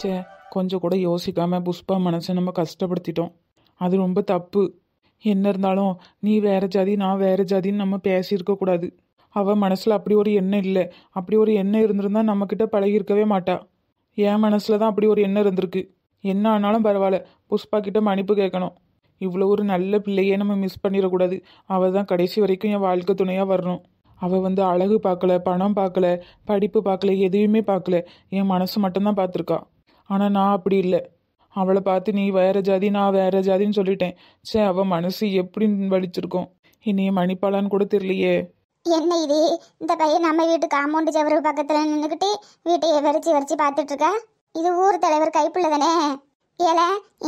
சே, கொஞ்சம் கூட யோசிக்காம புஷ்பா மனசை நம்ம கஷ்டப்படுத்திட்டோம். அது ரொம்ப தப்பு. என்ன இருந்தாலும் நீ வேற ஜாதி நான் வேற ஜாதின்னு நம்ம பேசியிருக்க கூடாது. அவ மனசுல அப்படி ஒரு எண்ணம் இல்லை. அப்படி ஒரு எண்ணம் இருந்திருந்தா நம்ம கிட்ட பழகிருக்கவே மாட்டா. என் மனசுல தான் அப்படி ஒரு எண்ணம் இருந்திருக்கு. என்ன ஆனாலும் பரவாயில்ல, புஷ்பா கிட்ட மன்னிப்பு கேட்கணும். இவ்வளோ ஒரு நல்ல பிள்ளையே நம்ம மிஸ் பண்ணிடக்கூடாது. அவ தான் கடைசி வரைக்கும் என் வாழ்க்கை துணையா வரணும். அவ வந்து அழகு பார்க்கல, பணம் பார்க்கல, படிப்பு பார்க்கல, எதையுமே பார்க்கல. என் மனசு மட்டும்தான் பார்த்துருக்கா. ஆனா நான் அப்படி இல்லை. அவளை பார்த்து நீ வேற ஜாதி நான் வேற ஜாதின்னு சொல்லிட்டேன். சே, அவ மனசு எப்படி வலிச்சிருக்கோம். என்னைய மன்னிப்பாளான்னு கூட தெரியலையே. என்ன இது? இந்த பையன் நம்ம வீட்டு காம்பவுண்டு செவரு பக்கத்துல நின்றுக்கிட்டு வீட்டையே வரிச்சு பார்த்துட்டு இருக்கா. இது ஊர் தலைவர் கைப்புள்ள தானே? ஏல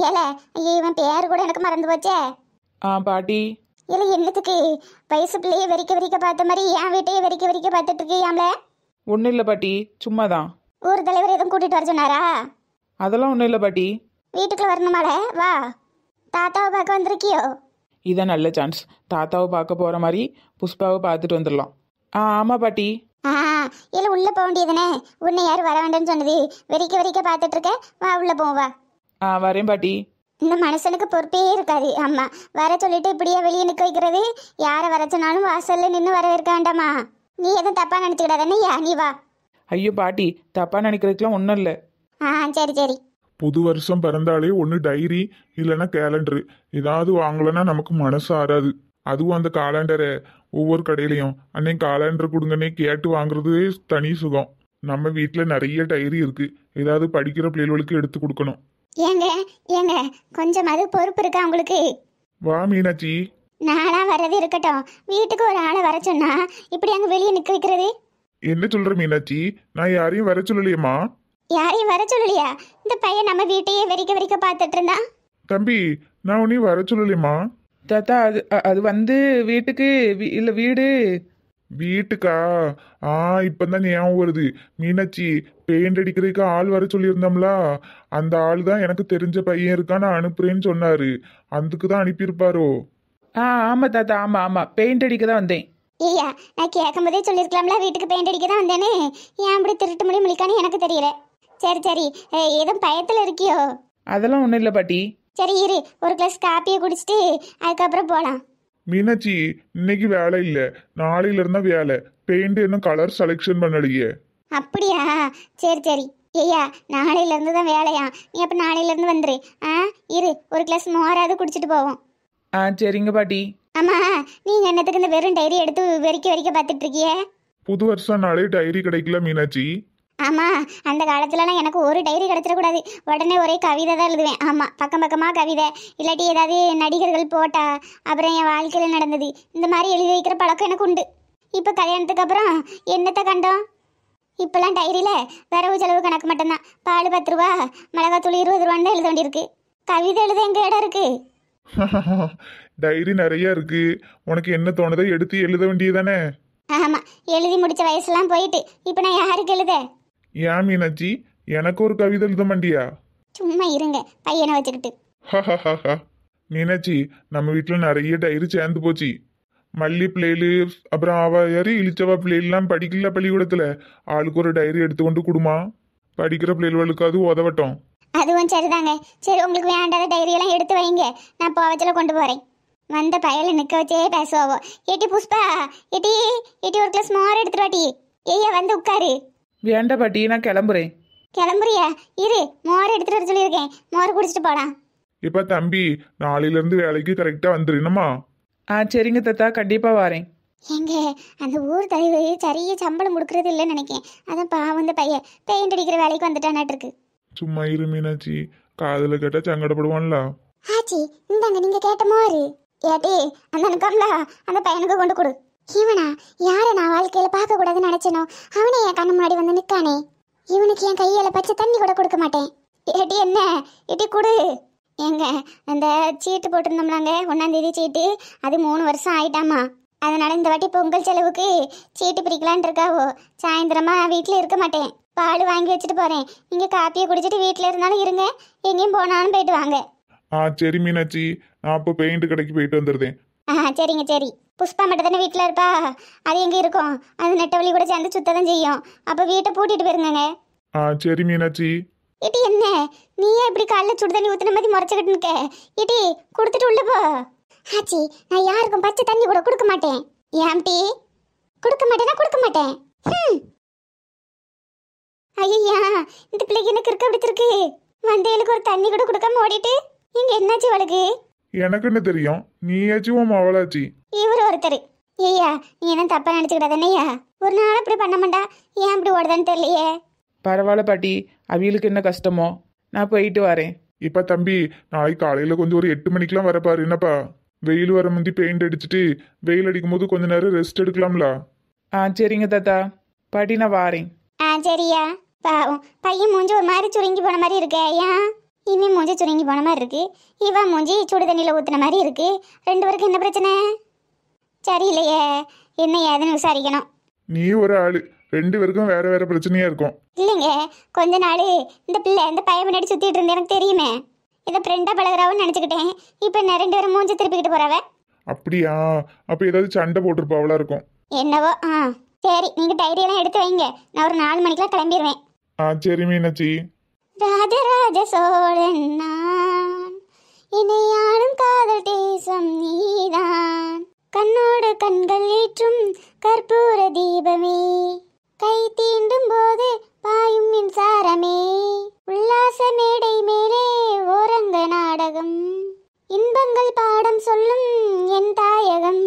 ஏல, ஐயோ இவன் பேர் கூட எனக்கு மறந்து போச்சே. பாட்டி. இல்ல என்னத்துக்கு வயசு பிள்ளையே வெறிக்க பார்த்த மாதிரி என் வீட்டையே வெறிக்க பார்த்துட்டு இருக்கியாம்ல? ஒன்றும் இல்லை பாட்டி, சும்மாதான். ஊர் தலைவர் எதுவும் கூட்டிட்டு வர சொன்னாரா? அதெல்லாம் ஒன்றும் இல்லை பாட்டி. வீட்டுக்குள்ள வரணுமால? வா, தாத்தாவை பார்க்க வந்திருக்கியோ? இதான் நல்ல சான்ஸ். தாத்தாவை பார்க்க போகிற மாதிரி புஷ்பாவை பார்த்துட்டு வந்துடலாம். ஆமாம் பாட்டி. இல்லை உள்ள போக வேண்டியதுனே. உன்னை யார் வர வேண்டாம்னு சொன்னது? வெறிக்க பார்த்துட்டு இருக்க. வா உள்ள போவா. வரேன் பாட்டி. இந்த மனுஷனுக்கு பொறுப்பே இருக்காது. ஆமா, வர சொல்லிட்டு இப்படியே வெளியே நிற்க வைக்கிறது. யாரை வர சொன்னாலும் வாசல்ல நின்று வரவேற்க வேண்டாமா? நீ எதுவும் தப்பா நினைச்சுக்கிடாதானே? நீ வா. ஐயோ பாட்டி, தப்பா நினைக்கிறதுக்கெல்லாம் ஒன்றும் இல்லை. சரி. புது வருஷம் பிறந்தாலே ஒன்று டைரி இல்லைன்னா கேலண்டரு ஏதாவது வாங்கலைன்னா நமக்கு மனசு ஆறாது. அதுவும் அந்த காலண்டரை ஒவ்வொரு கடையிலையும் அன்னைக்கு காலண்டர் கொடுங்கன்னே கேட்டு வாங்குறது தனி சுகம். நம்ம வீட்டில் நிறைய டைரி இருக்கு. ஏதாவது படிக்கிற பிள்ளைகளுக்கு எடுத்து கொடுக்கணும். ஏங்க கொஞ்சம் அது பொறுப்பு இருக்கா உங்களுக்கு? வா மீனாட்சி. நானா வர்றது இருக்கட்டும், வீட்டுக்கு ஒரு ஆளை வர சொன்னா இப்படி அங்க வெளியே நிக்க வைக்கிறது? என்ன சொல்ற மீனாட்சி? நான் யாரையும் வர சொல்லலையேம்மா. யாரையும் வர சொல்லலையா? இந்த பையன் நம்ம வீட்டையே வெறிக்க பார்த்துட்டு இருந்தா. தம்பி, நான் உன்னையும் வர சொல்லலையேம்மா. தாத்தா, அது வந்து வீட்டுக்கு இல்லை வீடு. வீட்டுக்கா? இப்பதான் ஞாபகம் வருது. மீனாட்சி, பெயிண்ட் அடிக்கிறதுக்கு ஆள் வர சொல்லியிருந்தோம்ல, அந்த ஆள் தான் எனக்கு தெரிஞ்ச பையன் இருக்கா, நான் அனுப்புறேன்னு சொன்னாரு. அதுக்கு தான் அனுப்பியிருப்பாரோ? ஆமாம் தாத்தா, ஆமாம் பெயிண்ட் அடிக்க தான் வந்தேன். ஐயா, நான் கேட்கும் போதே சொல்லியிருக்கலாம்ல வீட்டுக்கு பெயிண்ட் அடிக்க தான் வந்தேன்னு. ஏன் அப்படி திருட்டு முடி முழிக்கான்னு எனக்கு தெரியல. சரி, ஏதும் பயத்தில் இருக்கியோ? அதெல்லாம் ஒன்றும் இல்லை பாட்டி. சரி இரு, ஒரு கிளாஸ் காப்பியை குடிச்சிட்டு அதுக்கப்புறம் போகலாம். மீனாட்சி, இன்னைக்கு வேலை இல்லை, நாளையில இருந்தா வேலை. பெயிண்ட் இன்னும் கலர் செலெக்ஷன் பண்ணலையே. அப்படியா? சரி. ஐயா, நாளையில இருந்து தான் வேலையா? நீ அப்ப நாளையில இருந்து வந்துரு. இரு, ஒரு கிளாஸ் மோராவது குடிச்சிட்டு போவோம். சரிங்க பாட்டி. ஆமா, நீங்க என்னத்துக்கு இந்த வெறும் டைரி எடுத்து வெறிக்க பார்த்துட்டு இருக்கிய? புது வருஷம் நாளே டைரி கிடைக்கல மீனாட்சி. ஆமா, அந்த காலத்துலலாம் எனக்கு ஒரு டைரி கிடைச்சிடக்கூடாது. உடனே ஒரே கவிதை தான் எழுதுவேன். ஆமா, பக்கமா கவிதை, இல்லாட்டி ஏதாவது நடிகர்கள் போட்டா, அப்புறம் என் வாழ்க்கையில் நடந்தது, இந்த மாதிரி எழுதி வைக்கிற பழக்கம் எனக்கு உண்டு. இப்போ கல்யாணத்துக்கு அப்புறம் என்னத்தை கண்டோம்? இப்பெல்லாம் டைரியில வரவு செலவு கணக்கு மட்டும்தான். பால் 10 ரூபா, மிளகாத்தூள் 20 ரூபான்னு எழுத வேண்டியிருக்கு. கவிதை எழுத எங்க இடம் இருக்கு? டைரி நிறைய இருக்கு. உனக்கு என்ன தோணுதோ எடுத்து எழுத வேண்டியதானே? ஆமா, எழுதி முடிச்ச வயசுலாம் போயிட்டு இப்போ நான் யாருக்கு எழுத? ஏன் மீனாட்சி, எனக்கு ஒரு கவிதை எழுத மாட்டியா? சும்மா இருங்க பையனை வச்சுக்கிட்டு. மீனாட்சி, நம்ம வீட்டில் நிறைய டைரி சேர்ந்து போச்சு. மல்லி பிள்ளைகளு, அப்புறம் அவ யாரு இழிச்சவா பிள்ளைகள்லாம் படிக்கல பள்ளிக்கூடத்துல. ஆளுக்கு ஒரு டைரி எடுத்துக்கொண்டு கொடுமா, படிக்கிற பிள்ளைகளுக்கு அது உதவட்டும். அதுவும் சரிதாங்க. சரி, உங்களுக்கு வேண்டாத டைரியெல்லாம் எடுத்து வைங்க, நான் போவச்சில கொண்டு போறேன். வந்த பயல நிக்க வச்சே பேசுவோம். ஏட்டி புஷ்பா, ஏட்டி ஒரு கிளாஸ் மோர் எடுத்துட்டு வாட்டி. ஏய்யா வந்து உட்காரு. வேண்டாம் பாட்டி, நான் கிளம்புறேன். கிளம்புறியா? இரு, மோர் எடுத்துட்டு வர சொல்லியிருக்கேன், மோர் குடிச்சிட்டு போலாம். இப்ப தம்பி, நாளையில இருந்து வேலைக்கு கரெக்டா வந்துருணுமா? சரிங்க தாத்தா, கண்டிப்பா வரேன். எங்க அந்த ஊர் தலைவர் சரியா சம்பளம் கொடுக்கறது இல்லைன்னு நினைக்கேன். அதான் பாவம் இந்த பையன் பெயிண்ட் அடிக்கிற வேலைக்கு வந்துட்டானாட்டு இருக்கு. சும்மா இரு மீனாட்சி, காதல கேட்டா சங்கடப்படுவான்ல. ஆச்சி, இந்தாங்க நீங்க கேட்ட மோரு. ஏட்டி, அந்த நிக்கம்ல அந்த பையனுக்கு கொண்டு கொடு. இவனா யாரை நான் வாழ்க்கையில பார்க்க கூடாதுன்னு நினைச்சனோ அவனே என் கண்ணு முன்னாடி வந்து நிக்கானே. இவனுக்கு என் கையால பச்சை தண்ணி கூட கொடுக்க மாட்டேன். ஏட்டி என்ன ஏட்டி கொடு. எங்க அந்த சீட்டு போட்டிருந்தோம்லாங்க, 1ஆம் தேதி சீட்டு, அது 3 வருஷம் ஆயிட்டாமா. அதனால இந்த வாட்டி பொங்கல் செலவுக்கு சீட்டு பிரிக்கலான் இருக்காவோ. சாயந்தரமா வீட்டில் இருக்க மாட்டேன், பால் வாங்கி வச்சுட்டு போறேன். நீங்க காப்பியை குடிச்சிட்டு வீட்டில் இருந்தாலும் இருங்க, எங்கேயும் போனாலும் போயிட்டு வாங்க. சரி மீனாட்சி, நான் அப்போ பெயிண்ட் கடைக்கு போயிட்டு வந்துடுறேன். சரிங்க. சரி, புஷ்பா மட்டும் தானே வீட்டில் இருப்பா, அது எங்கே இருக்கும்? அது நெட்டவழி கூட சேர்ந்து சுத்ததான் செய்யும். அப்போ வீட்டை பூட்டிட்டு போயிருங்க. சரி மீனாட்சி. ஏட்டி என்ன நீயே இப்படி காலைல சுடு தண்ணி ஊத்துன மாதிரி முறைச்சுக்கிட்டு இருக்க? ஏட்டி கொடுத்துட்டு உள்ள போ. ஆச்சி நான் யாருக்கும் பச்சை தண்ணி கூட கொடுக்க மாட்டேன். ஏம்டி கொடுக்க மாட்டேன்னா கொடுக்க மாட்டேன். ஐயா இந்த பிள்ளைக்கு என்ன கிறுக்க பிடிச்சிருக்கு? வந்தைகளுக்கு ஒரு தண்ணி கூட கொடுக்காம ஓடிட்டு இங்க என்னாச்சு அவளுக்கு? எனக்கு என்ன தெரியும், நீயாச்சும் உன் மவளாச்சி. இவரு ஒருத்தர். ஐயா நீ என்ன தப்பா நினைச்சுக்கிட்டாதனையா? ஒரு நாள் இப்படி பண்ண மாட்டா, ஏன் இப்படி ஓடுதான்னு தெரியலையே. பரவாயில்ல பாட்டி, அவியலுக்கு என்ன கஷ்டமோ, நான் போயிட்டு வரேன். இப்ப தம்பி நாளைக்கு காலையில கொஞ்சம் ஒரு 8 மணிக்கெல்லாம் வரப்பாரு. என்னப்பா வெயில் வர முந்தி பெயிண்ட் அடிச்சுட்டு வெயில் அடிக்கும் போது கொஞ்ச நேரம் ரெஸ்ட் எடுக்கலாம்ல? சரிங்க தாத்தா. பாட்டி நான் வாரேன். சரியா. பாவம் பையன் மூஞ்சி ஒரு மாதிரி சுருங்கி போன மாதிரி இருக்கு. ஏன் இவன் மூஞ்சி சுருங்கி போன மாதிரி இருக்கு, இவன் மூஞ்சி சுடு தண்ணியில ஊத்துன மாதிரி இருக்கு. ரெண்டு பேருக்கு என்ன பிரச்சனை? சரியில்லையே, என்ன ஏதுன்னு விசாரிக்கணும். நீ ஒரு ஆளு, 2 பேருக்கும் வேற வேற பிரச்சனையா இருக்கும். இல்லைங்க, கொஞ்ச நாள் இந்த பிள்ளை இந்த பையன் முன்னாடி சுத்திட்டு இருந்து எனக்கு தெரியுமே. இதை ஃப்ரெண்டா பழகுறாவன்னு நினைச்சுக்கிட்டேன். இப்போ என்ன 2 பேரும் மூஞ்சி திருப்பிக்கிட்டு போறாவ. அப்படியா? அப்ப ஏதாவது சண்டை போட்டிருப்பாவளா இருக்கும். என்னவோ. சரி நீங்க டைரியெல்லாம் எடுத்து வைங்க, நான் ஒரு 4 மணிக்கெல்லாம் கிளம்பிடுவேன். சரி மீனாட்சி. ராஜராஜ சோழன் நான், இணையாடும் காதல் தேசம் நீதான், கண்ணோடு கண்கள் ஏற்றும் கற்பூர தீபமே, கை தீண்டும் போது பாயும் மின்சாரமே, உல்லாச மேடை மேலே ஓரங்க நாடகம், இன்பங்கள் பாடம் சொல்லும் என் தாயகம்,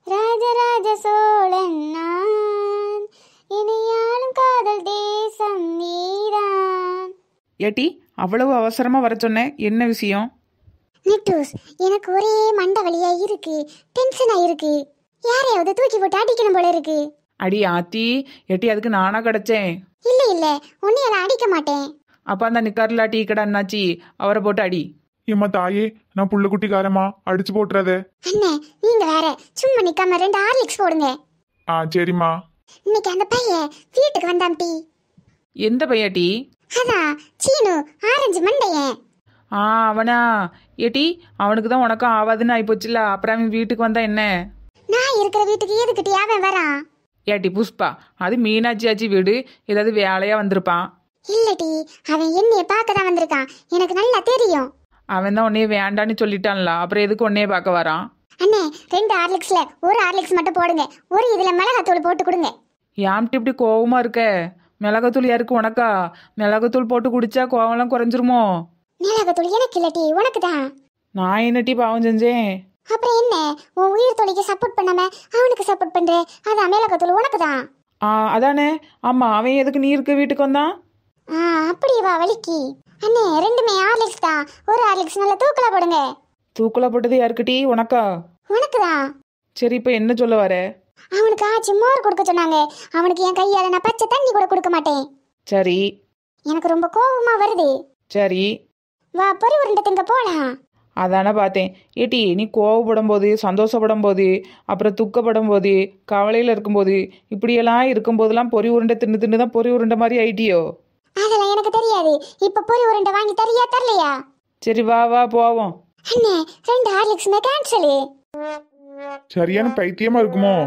ராஜராஜ சோழன் நான், இணையாளும் காதல் தேசம் நீதான். ஏட்டி அவ்வளவு அவசரமா வர சொன்னேன், என்ன விஷயம்? நெட்டூஸ், எனக்கு ஒரே மண்டை வலியா இருக்கு, டென்ஷனா இருக்கு, யாரையாவது தூக்கி போட்டு அடிக்கணும் போல இருக்கு. அடி ஆத்தி, ஏட்டி அதுக்கு நானா கிடைச்சேன்? இல்ல இல்ல, உன்னையெல்லாம் அடிக்க மாட்டேன். அப்ப அந்த நிக்கார்லா டீ கடை அண்ணாச்சி, அவரை போட்டு அடி. ஏம்மா தாயே, நான் புள்ள குட்டிக்காரமா, அடிச்சு போட்டுறாத. அண்ணே நீங்க வேற சும்மா நிக்காம 2 ஹார்லிக்ஸ் போடுங்க. சரிம்மா. இன்னைக்கு அந்த பையன் வீட்டுக்கு வந்தான் டீ. எந்த பையாட்டி? அதான் சீனு, ஆரஞ்சு மண்டையன். அவனா? ஏட்டி அவனுக்கு தான் உனக்கும் ஆவாதுன்னு ஆயிப்போச்சுல, அப்புறம் அவன் வீட்டுக்கு வந்தா என்ன? நான் இருக்கிற வீட்டுக்கு எதுக்கிட்டே அவன் வரான்? ஏட்டி புஷ்பா, அது மீனாட்சியாச்சி வீடு, ஏதாவது வேலையா வந்திருப்பான். இல்லடி, அவன் என்னைய பார்க்க தான் வந்திருக்கான், எனக்கு நல்லா தெரியும். அவன் தான் உன்னைய வேண்டான்னு சொல்லிட்டான்ல, அப்புறம் எதுக்கு உன்னைய பார்க்க வரான்? அண்ணே 2 ஹார்லிக்ஸ்ல ஒரு ஹார்லிக்ஸ் மட்டும் போடுங்க, ஒரு இதுல மிளகாத்தூள் போட்டு கொடுங்க. ஏன்ட்டு இப்படி கோவமா இருக்க? மிளகாத்தூள் யாருக்கு? உனக்கா? மிளகாத்தூள் போட்டு குடிச்சா கோவம்லாம் குறைஞ்சிருமோ? மிளகாத்தூள் எனக்கு இல்ல டீ, உனக்கு தான். நான் என்ன டீ பாவம் செஞ்சேன்? அப்புறம் என்ன, உன் உயிர் தொழிக்கு சப்போர்ட் பண்ணாம அவனுக்கு சப்போர்ட் பண்ற, அதான் மிளகாத்தூள் உனக்கு தான். அதானே. ஆமா, அவன் எதுக்கு நீ இருக்க வீட்டுக்கு வந்தான்? அப்படி வா வலிக்கு. அண்ணே 2மே ஹார்லிக்ஸ் தான், ஒரு ஹார்லிக்ஸ் நல்லா தூக்கலா போடுங்க. தூக்கலா போட்டது யாருக்கு டீ? உனக்கா? உனக்கு தான். சரி, இப்ப என்ன சொல்ல வர? அவனுக்கு ஆச்சு மோர் கொடுக்க சொன்னாங்க, அவனுக்கு என் கையால நான் பச்சை தண்ணி கூட கொடுக்க மாட்டேன். சரி. எனக்கு ரொம்ப கோபமா வருது. சரி வா பொரி உருண்டை திங்க போலாம். அதானே பார்த்தேன். ஏட்டி நீ கோவப்படும் போது, சந்தோஷப்படும் போது, அப்புறம் துக்கப்படும் போது, கவலையில் இருக்கும்போது, இப்படியெல்லாம் இருக்கும்போதெல்லாம் பொறி உருண்டை தின்னு தின்னு தான் பொறி உருண்டை மாதிரி ஆயிட்டியோ? அதெல்லாம் எனக்கு தெரியாது. இப்ப பொரி உருண்டை வாங்கி தரியா தரலையா? சரி வா வா போவோம். அண்ணே 2 ஹார்லிக்ஸ்மே கேன்சல். சரியான பைத்தியமா இருக்குமோ?